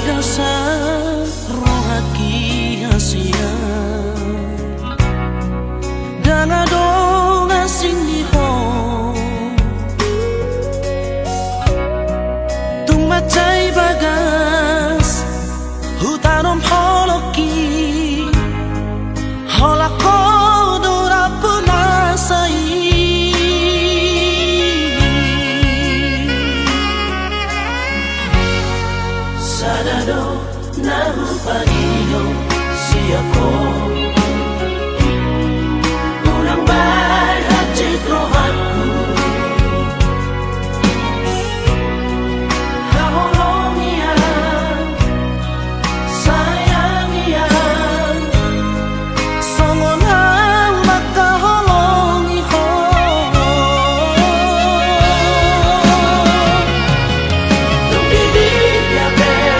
dasar rohaki hasia dan adong asing di ho tung macai bagas hutanom holoki holako dora punasai sadado nahu pagino siako ulang bahat citrohanku haholongian sayangian songonang makaholongi ho tung bibig yabe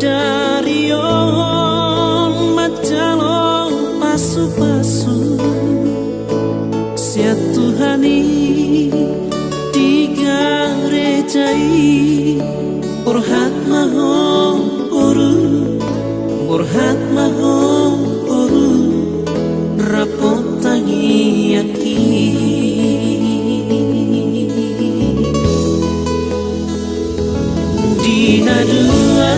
dari on macalong pasu-pasu sia Tuhani di garejai burhat mahom uru rapot tangi aki dina dua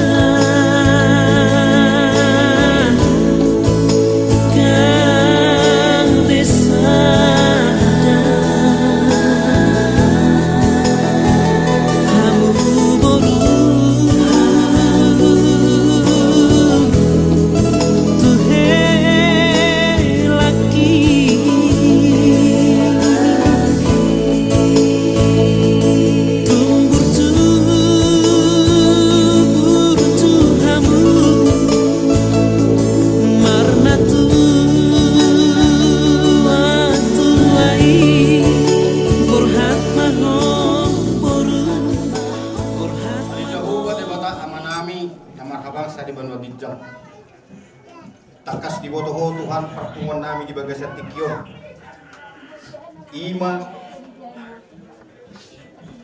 kang desa hamu boru tuhe laki di Banua Bijang takas di bodoh Tuhan pertemuan nami di Bagasan Tikyon ima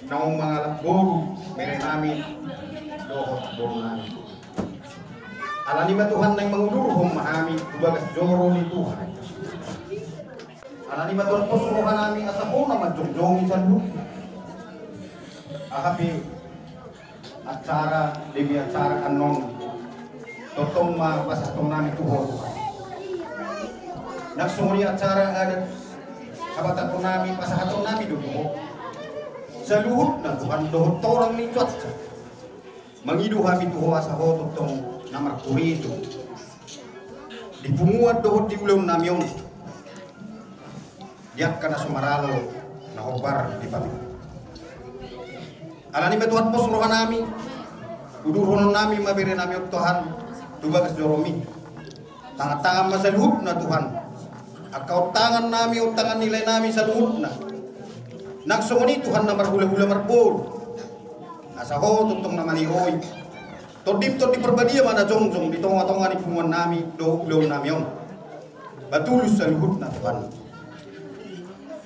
naung mangalak boru mere nami dohot boru nami alanima Tuhan yang menguluruhum mahami di Bagas Joro ni Tuhan alanima Tuhan posuruhan nami asapuna majong-jongi sandu ahapi acara demi acara anon totong pasatong nami Tuhan nagsumuri acara ada kabatan nami pasahatong nami Tuhan sa luhut na Tuhan dohot torang ni cuaca mangidu kami Tuhan sa hototong namar kurito dipumuat dohot di ulang namion diak kana sumaralo na hobar di pati alani ba Tuhan posrohan nami uduronon nami mabere nami Tuhan Tubagas Joromi tangan-tangan masa luhut na Tuhan akau tangan nami o tangan nilai nami sa luhut na nagsumuni Tuhan na marhula-hula marbor asa ho tuntong na manihoy todip perbadia mana jongjong di tonga-tonga ni pumuan nami do nami yon batulus sa luhut na Tuhan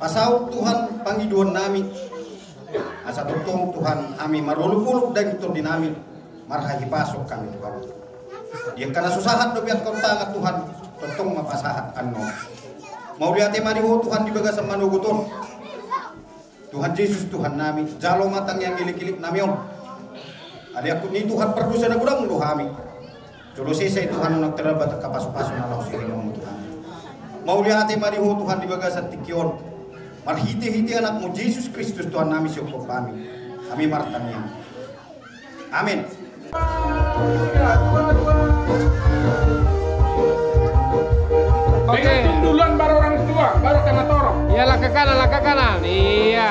pasaw Tuhan pangiduan nami asa tuntong Tuhan ami maruluk-uluk dan itu dinami marhahi pasok kami Tuhan dia karena susahan do biat kontangan Tuhan tentang mapasahat ano mau lihat mani ho Tuhan di Bagasan manuguton Tuhan Yesus Tuhan nami jalo matang yang gilik-gilik nami om ada aku ni Tuhan perdusa na gudang do kami jolo sisa Tuhan nagterabat kapaso-paso na law sila mo Tuhan mau lihat mani ho Tuhan di Bagasan Tikyon marhiti-hiti anak mo Yesus Kristus Tuhan nami syukur kami kami martanya amin. Oke. Duluan baru orang tua, baru kena torong. Iya, langkah kanan. Iya.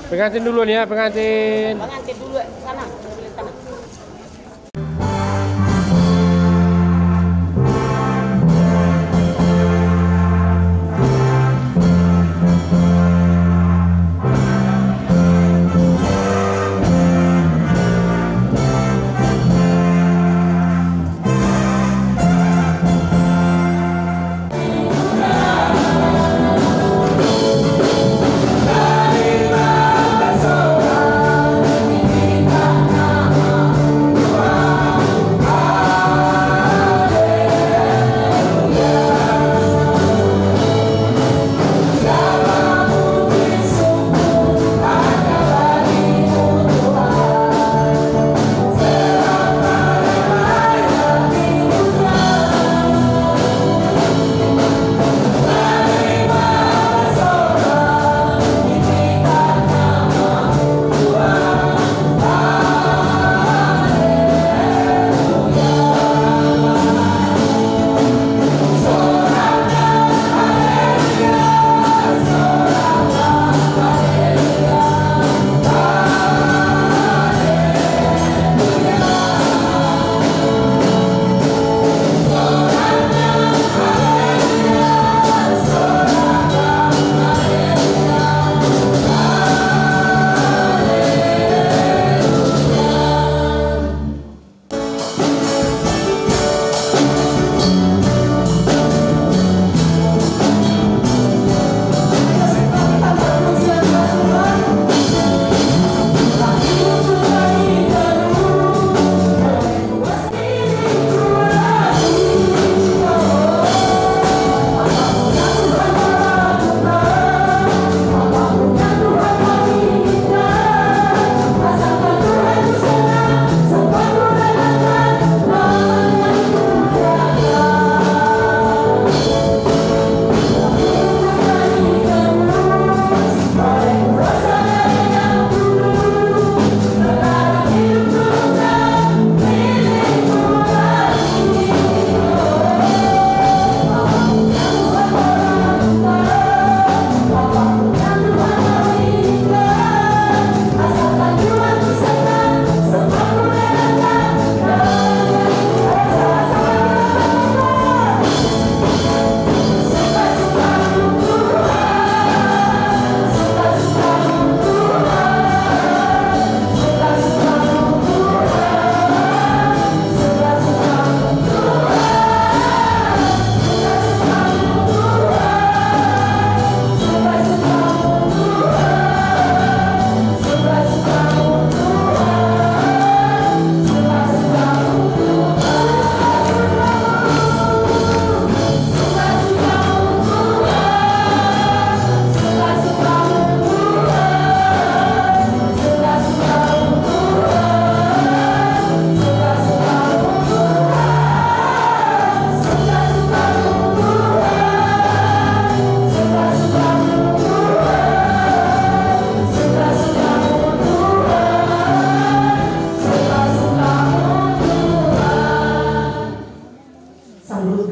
Pengantin dulu nih ya, pengantin. Pengantin dulu sana. Kita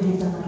di tengah.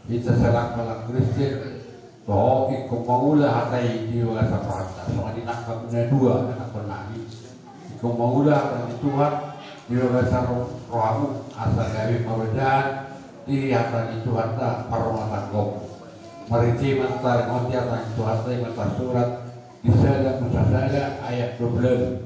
Ita salak malak Kristen bahwa ikut maulah hatai di wala sapata. So adinakap na dua anak penagi. Ikut maulah dan Tuhan di wala rohamu asal gawe mawedan di hatai Tuhan ta paroma tanggong. Marici mantar ngotia tang Tuhan ta mantar surat disada musasada ayat 12.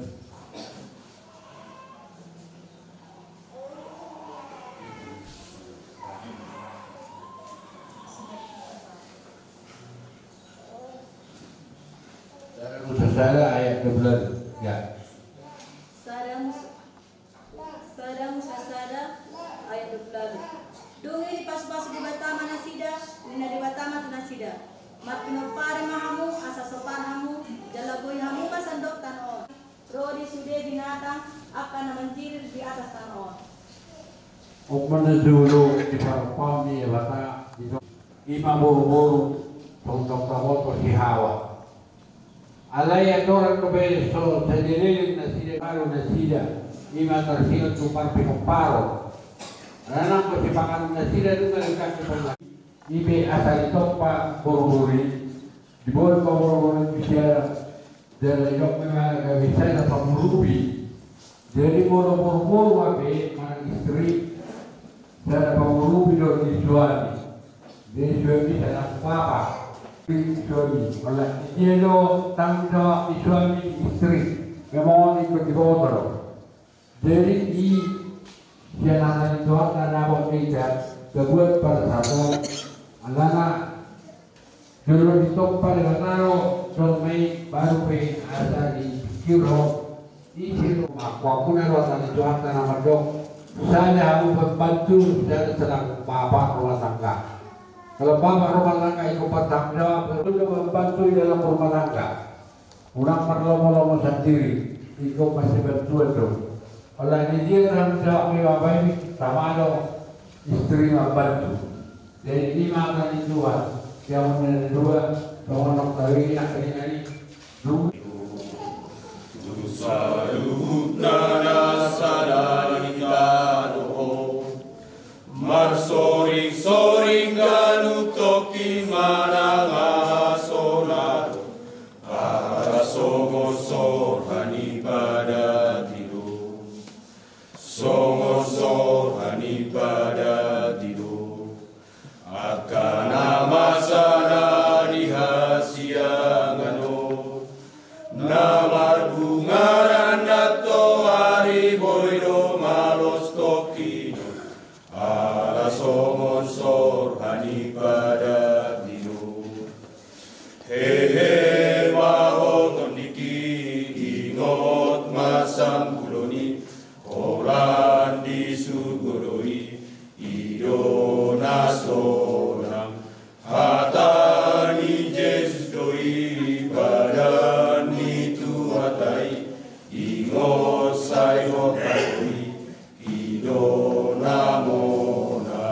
Musasada ayat 12 ya. Sada musasada ayat 12. Dungi pas-pas di batama nasida, nina di batama tunasida. Matpinopare mahamu asa sopanhamu, jalaboy hamu pasandok tanon. Rodi sude binatang akan menjirir di atas tanon. Umana dulu di parpami bata ima buru-buru untuk tawon berhihawa. Alaya orang kebe so sendiri nasida baru nasida ima tersiot tupar pinoparo. Karena pertimbangan nasida itu mereka kepada ibe asal topa buru-buri di bawah buru-buru bicara dari yok memang bisa dapat merubi. Jadi buru-buru wabe mana istri dan merubi dari suami. Jadi suami dalam apa? Suami, oleh dia lo tanggung jawab suami istri memang ikut dibawa. Jadi di jalan itu ada buat meja kebuat pada satu alana dulu ditoppa dengan naro somai baru pe ada di kiro isi rumah wakuna ruatan itu harta nama dok saya harus membantu dan sedang bapak rumah tangga. Kalau bapak rumah tangga ikut bertanggung jawab perlu membantu dalam rumah tangga. Orang perlu sendiri ikut masih bantu itu. Oleh ini dia tanggung jawab bapak ini sama ada istri membantu. Jadi 5 kali 2 yang mana 2 orang dari nak ini dulu. Nana sadarika doho marsoring soring ganu toki maranga sonaro para songo sorhani pada tidur songo sorhani pada tidur akan nama sana dihasia ngano namar bungaran dato ari boido malos toki ala somon sorhani pada dino hehe mahon niki ingot masam buloni orang disuguroi idona sorang hatani Yesus doi badan itu hatai ingot sayo katoi idona mona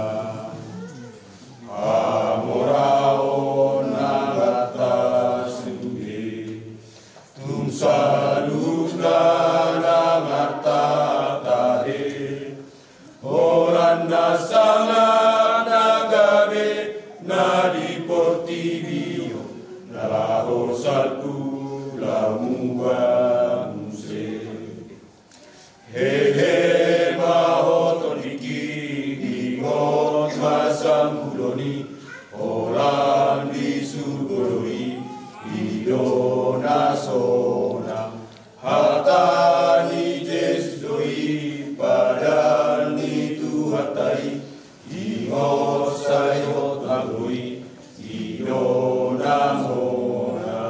amorao nagata suge tum saluna namata tare oranda sangat nagabe nadi portivio nala salku la muwa muse hehe mahoton diki ingot masam buloni orang disugurui idona sona hatani Yesus doi padan itu hatai ingot sayo tagui idona mona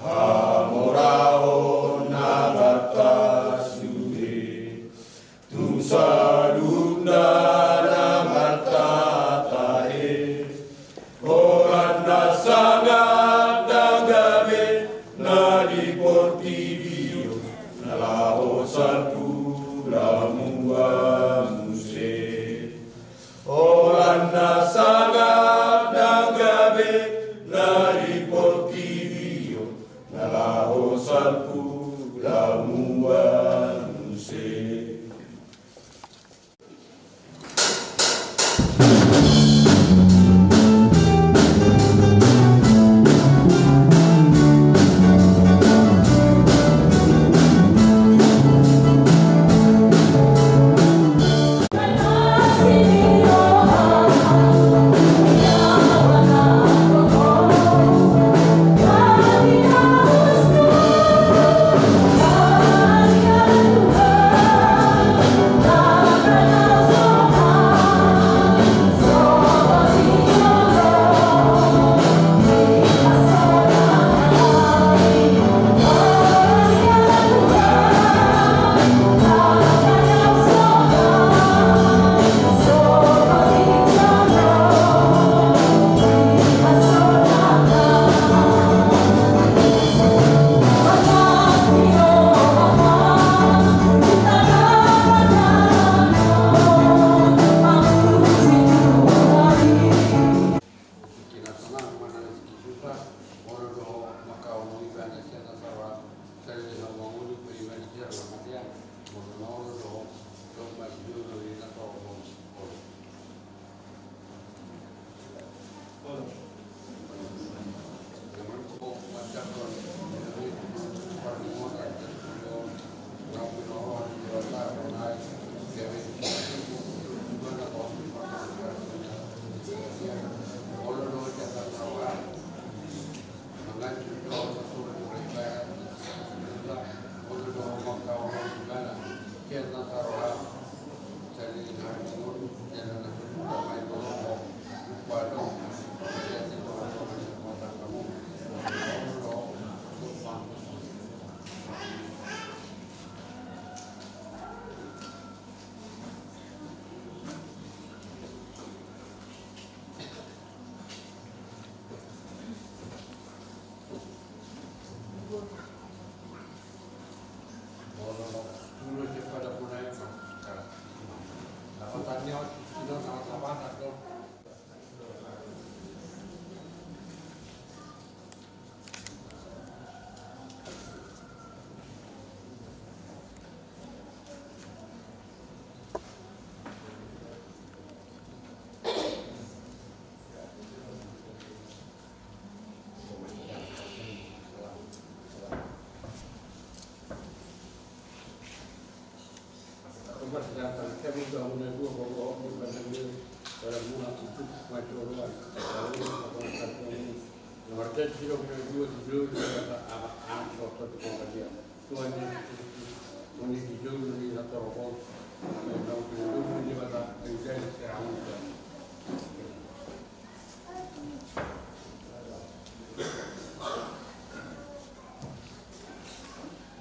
amorao nagata sude tum saluna namata tae orang sangat dagabe nadi portivio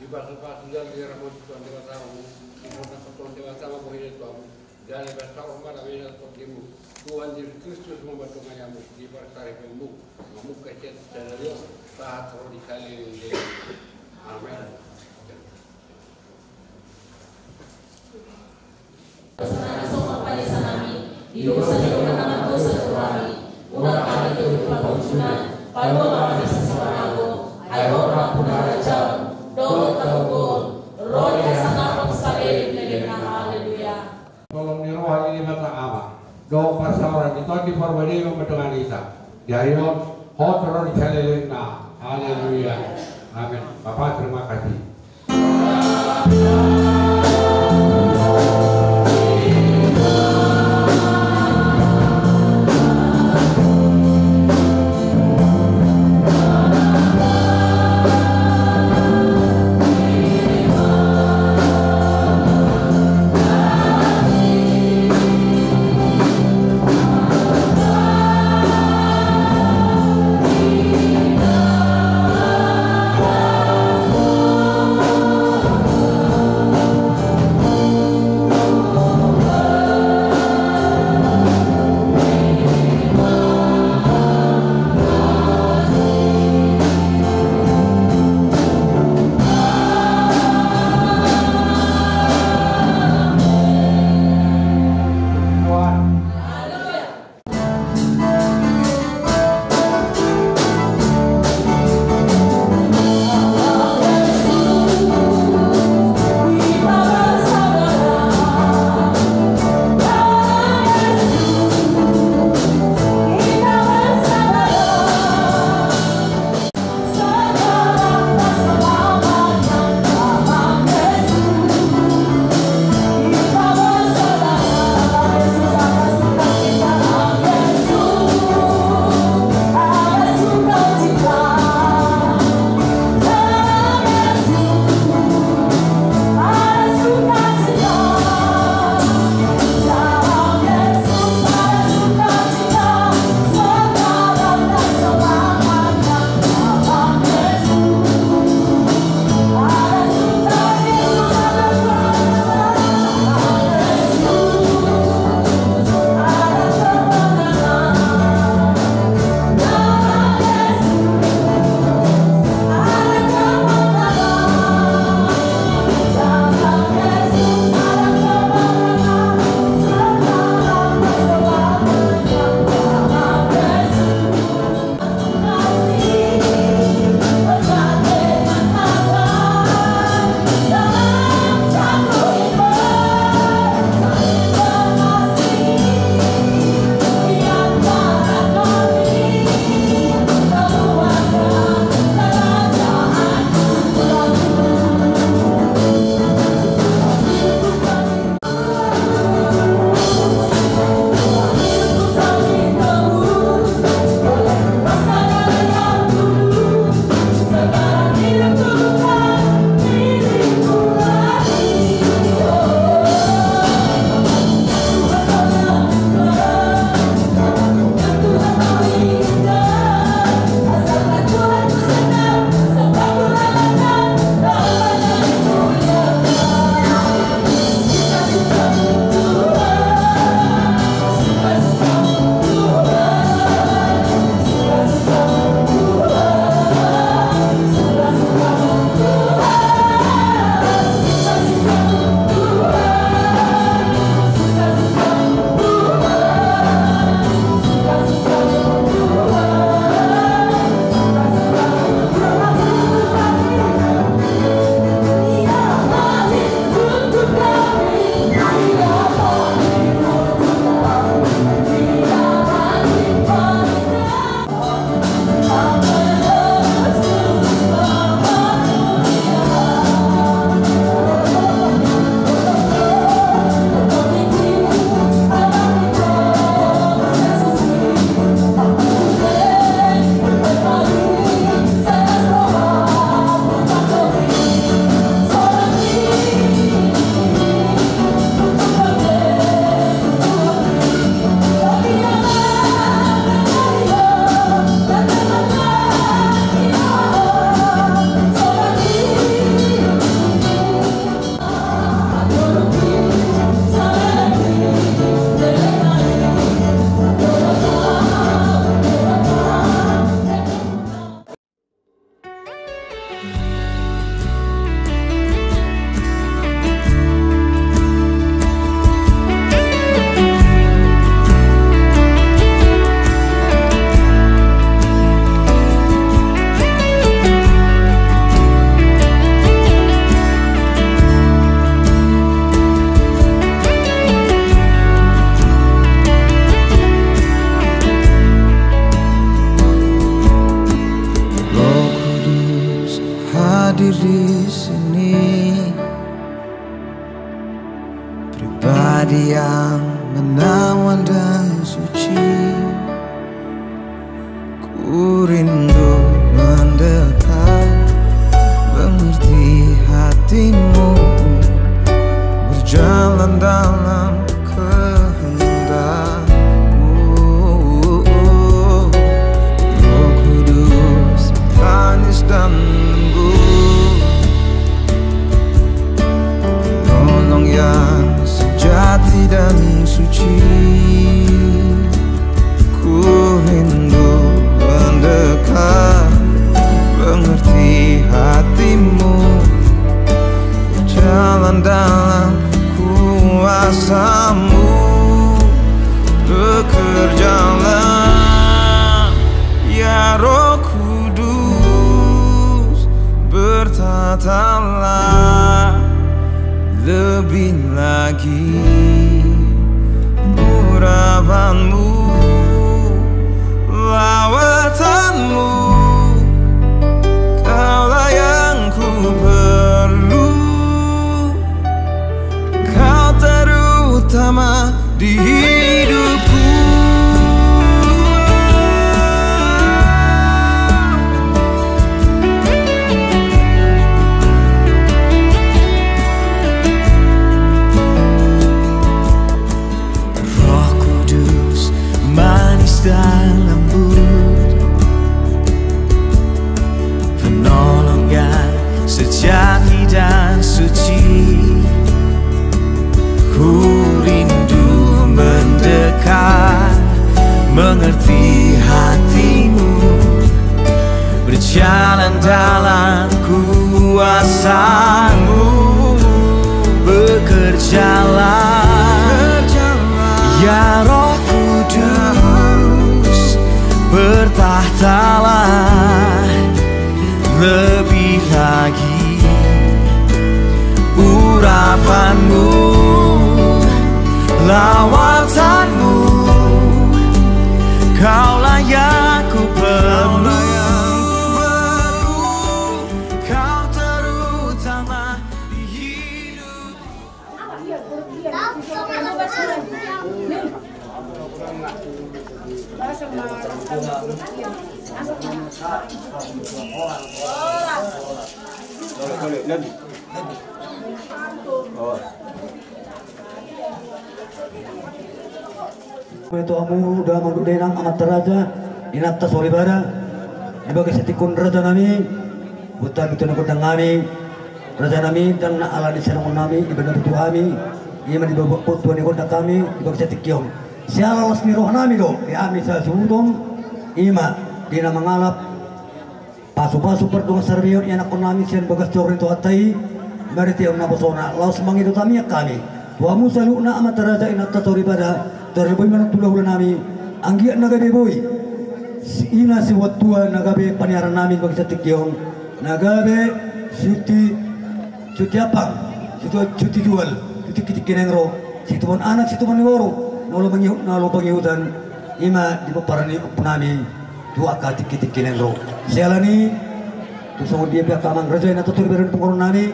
Di pasal-pasal dari rambut Tuhan dewasa kamu, di pasal Tuhan dewasa kamu boleh Tuhan. Dan pasal orang ada sepertimu. Tuhan Yesus Kristus membantu kamu di pasal kamu, kamu kecil dari saat terus dikali. Amin. Sana sopa pada sanami, di dosa di mana dosa kami, urat kami itu pangsunan, palu kami sesamago, ayo orang punaraja. Doa terukun, roh yang sangat bersalin dengan haleluya. Tolong ni roh ini mata ama. Doa pasaran itu di perbedaan membentukkan kita. Dari hot roh dicalilin na. Haleluya. Amin. Bapak terima kasih. Amin. di sini, pribadi yang menawan dan suci. Ku rindu mendekat, mengerti hatimu, berjalan dalam kehendakmu. Roh Kudus manis dan lembut, penolong yang sejati dan suci. Ku rindu mendekat, mengerti hatimu, berjalan dalam kuasa-Mu. Bekerjalah ya Roh Kudus, bertatalah lebih lagi urapan-Mu, lawatanmu. Kaulah yang ku perlu, Kau terutama di hidupku. Roh Kudus manis dan lembut, penolong yang sejati dan suci. Ku rindu mendekat, mengerti hatimu, berjalan dalam kuasa-Mu. Bekerjalah ya Roh Kudus, bertahtalah lebih lagi urapan-Mu, lawatanmu. Kaulah yang ku perlu, Kau terutama di hidup. Itu amu udah manduk denang amat teraja inapta solibara dibagai setikun raja nami buta gitu nak kudang nami raja nami dan nak ala di serang nami ibadah betul kami iman di bawah tuan ikut kami dibagai setikiong siapa lasmi roh nami do di ami sa sundong ima dina mengalap pasu-pasu perdung serbion anak nami sian bagas corin tu hatai berarti om nabosona laus mangidu kami tuamu selalu nak amat teraja inapta solibara terlebih mana tulah ulah nami anggiat nagabe boy ina si watua nagabe paniaran nami bagi setikiong nagabe cuti apa cuti jual cuti kinengro situ pun anak situ pun woro nolo pangiyutan ima di paparan ni nami dua kati kinengro sialani tu sama dia pihak kamang raja ina tutur beran pengurun nami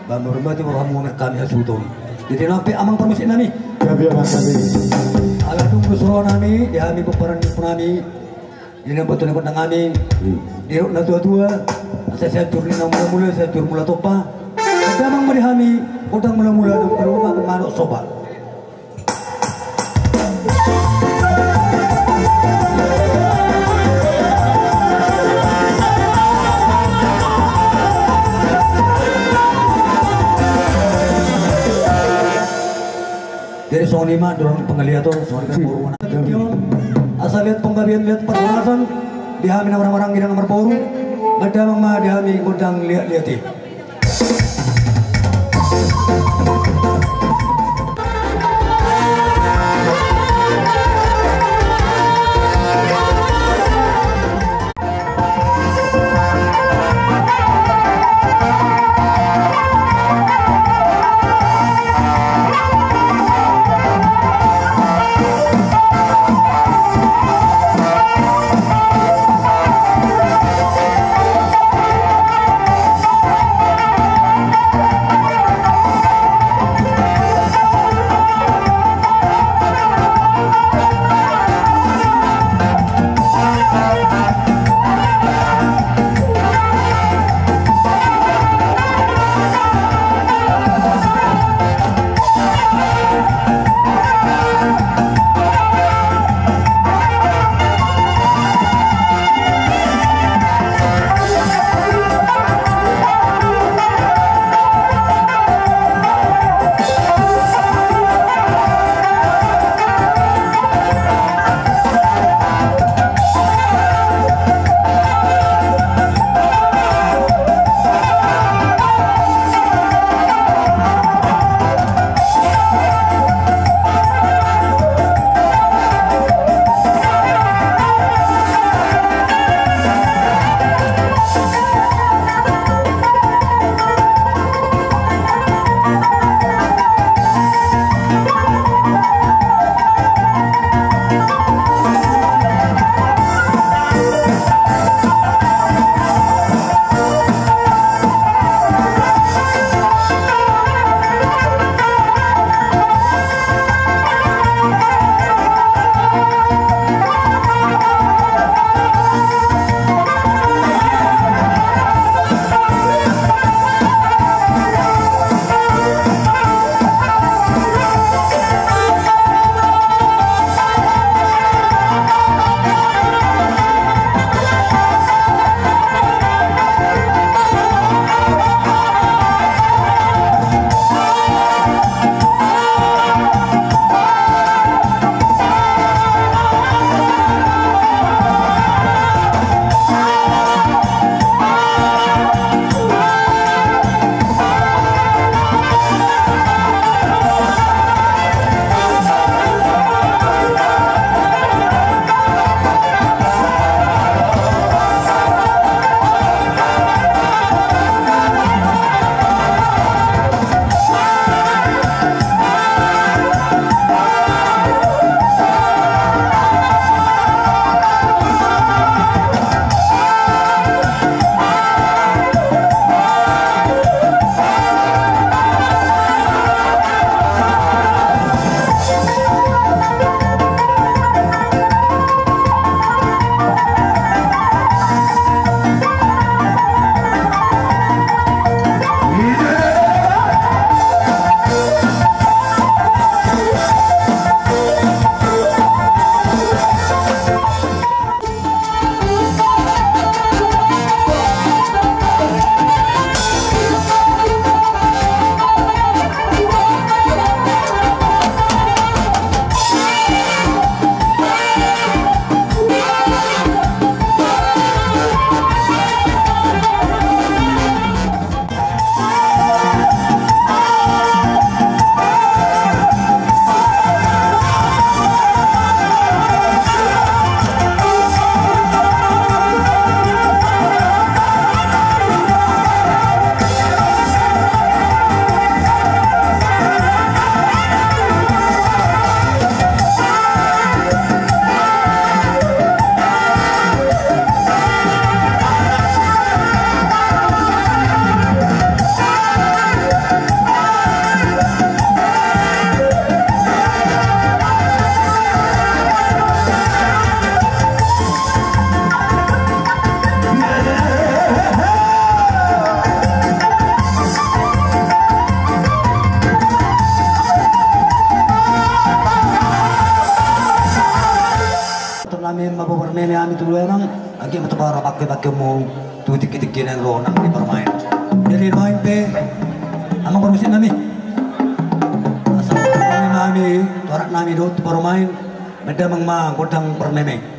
bamur mati warhamu kami asutun jadi nampi amang permisi nami alah tunggu suruh nami di kami peperan nami ini betul nak kami di rok tua saya turun mula saya turun mula topa ada mang mari kami udang mula dong rumah kemanuk sobat. Dari soal lima dorong penglihatan soal perburuan asal lihat penggabian lihat perbuatan dihami orang-orang gini nomor poru ada mama dihami godang lihat-lihati kami mapaparmeme kami tuloy nang agi matubara pakai mo tutik-tikin ang ronang di permain. Jadi main pe amang barusin nami. Asal kami torak nami do permain beda mang kodang permeme.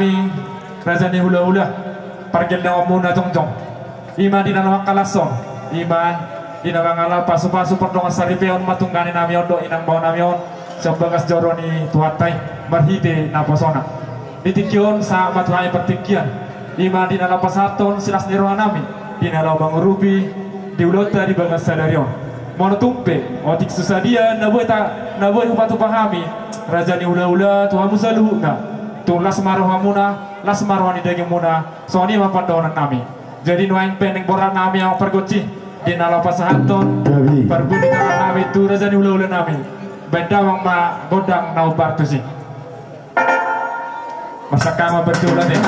kami Raja ni hula-hula pargen na muna jongjong ima di nalawa kalason ima di nawangala pasu-pasu perdongan saripeon matunggani namion do inang bawa namion sebagas joroni tuatai marhide na posona ditikion sa matuhai pertikian ima di nalawa pasaton silas nirwa nami di nalawa bangurupi di ulota di bagas sadarion mono tumpe otik susadia nabuai upatu pahami Raja ni hula-hula tuamu saluhna tu las maruhamuna las marwani daging muna soni mapadonan nami jadi nuaing pening boran nami yang pergoci di nalapas hanton perbudi dengan nami tu razani ula-ula nami benda wang ma godang nau bartu sih masa kama berjulan deh.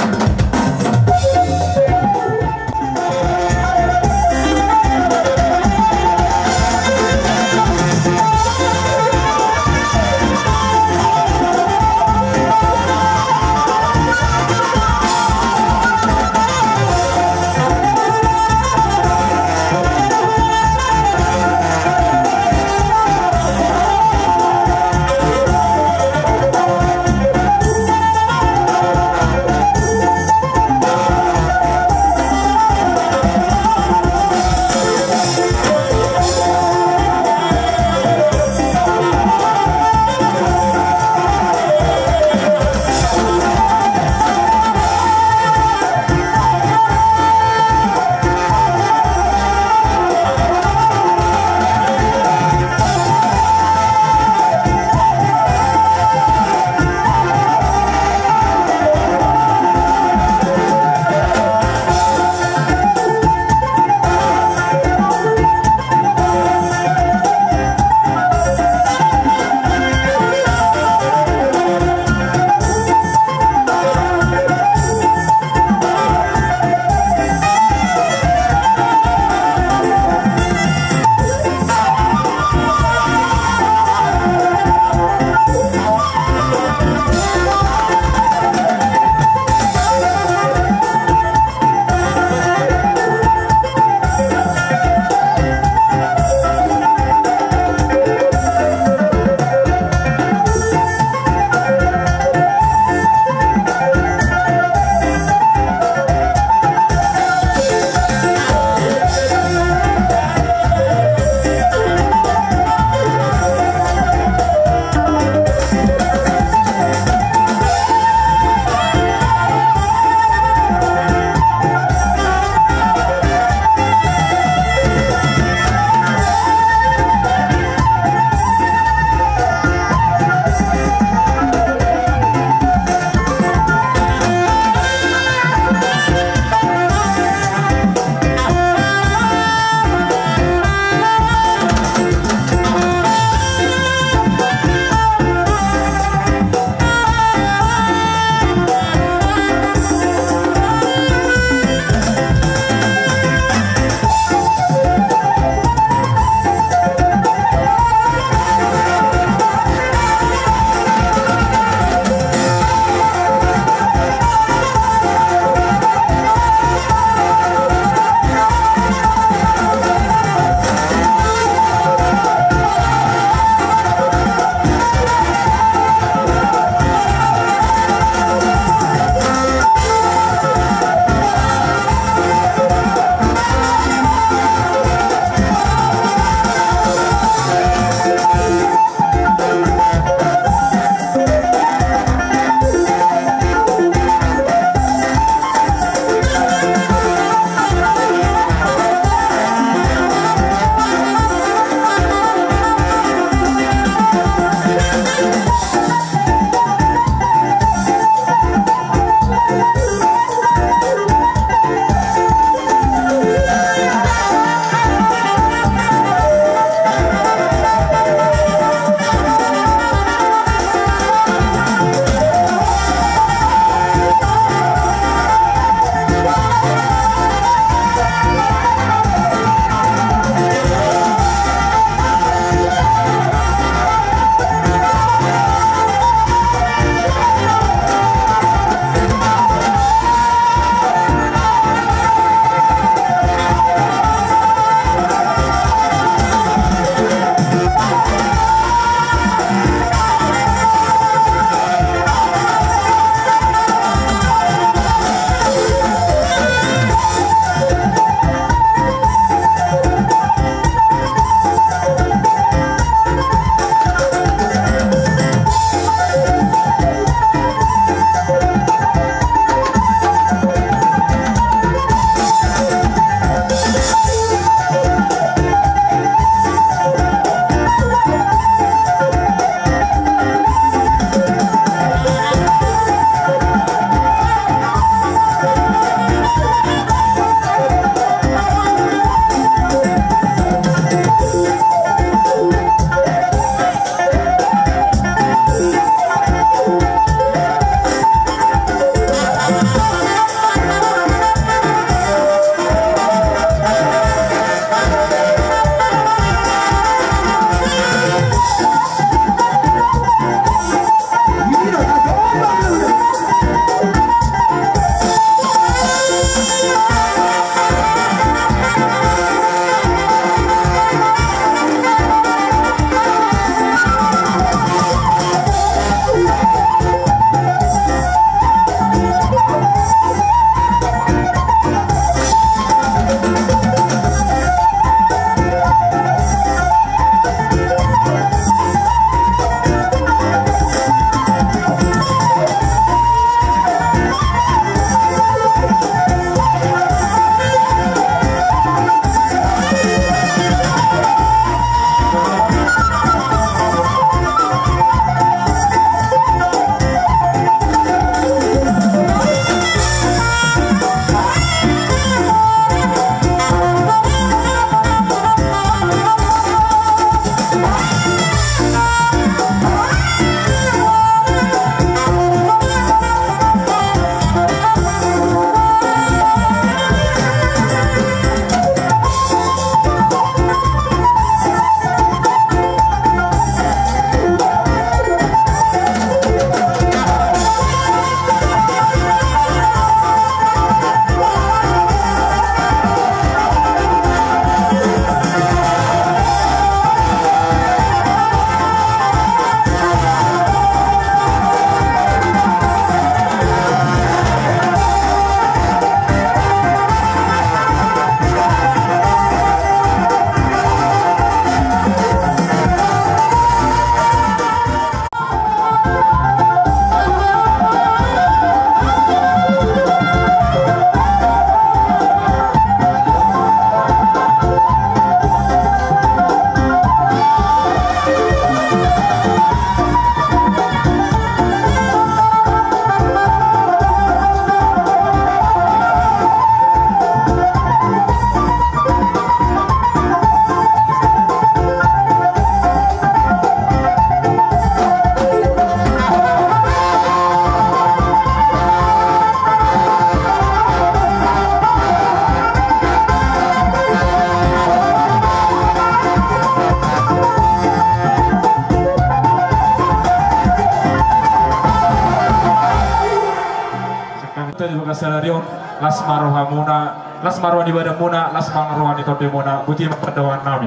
Kang itu juga salarion las marohamuna, las marwan ibadah muna, las mangaruhan itu demona, buti perdoaan kami.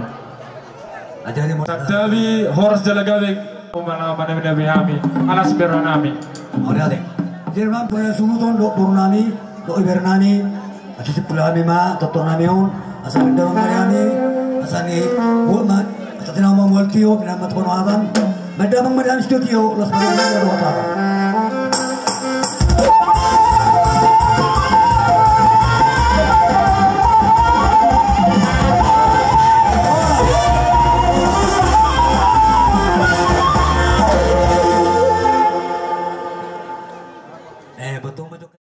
Ajari mo. Tapi horas jalagawe umana mana kami, alas beronami. Ore ade. Jerman punya sumuton do purnani, do ibernani, asisi pulami ma totornami on, asa bendaron mariani, asani buatman, asa tinama multio, binamat ponoatan, madamang madam studio, las marwan do